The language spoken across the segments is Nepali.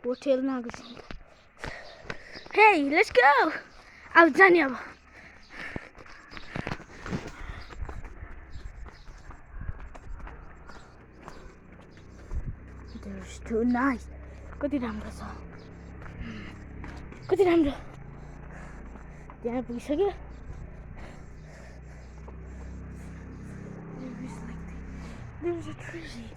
होटेलमा गएको छ। हे लेट्स गो। अब जाने अब। There's too nice. कति राम्रो छ। कति राम्रो। त्यहाँ पुगिसक्यो। There's a tree.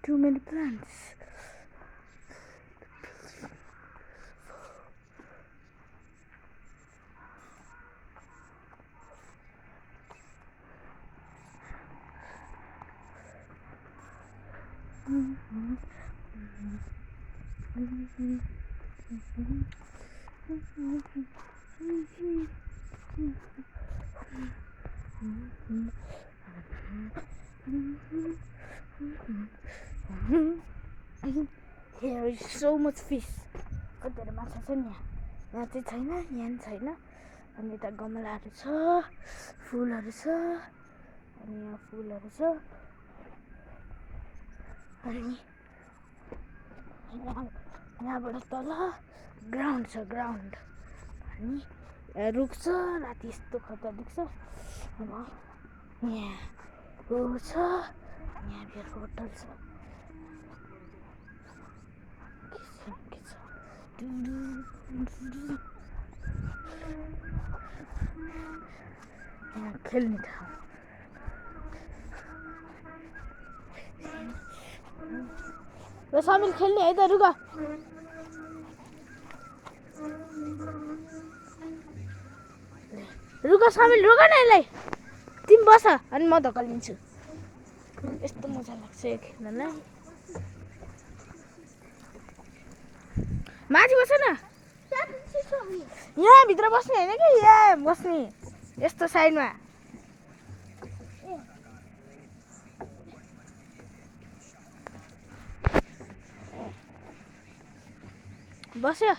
Too many plants. Here is so much fish. कतिवटा माछा छ नि यहाँ चाहिँ छैन, यहाँ नि छैन। अनि यता गमलाहरू छ, फुलहरू छ, अनि यहाँ फुलहरू छ। अनि यहाँबाट तल ग्राउन्ड छ, ग्राउन्ड। अनि रुख छ, राति यस्तो खतरा देख्छ। अब यहाँ ऊ छ, यहाँ फेरि होटल छ। के छ यहाँ खेल्ने ठाउँ। ल सामिल खेल्ने है त, रुक रुक सामिल, रुक न यसलाई। तिमी बस अनि म धक्कालिन्छु। यस्तो मजा लाग्छ यो खेल्नलाई। माथि बस न। यहाँ भित्र बस्ने होइन कि यहाँ बस्ने, यस्तो साइडमा। बस्यो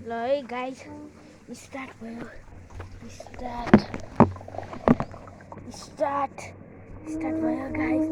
ल है गाइस, स्टार्ट भयो। स्टार्ट भयो गाइस।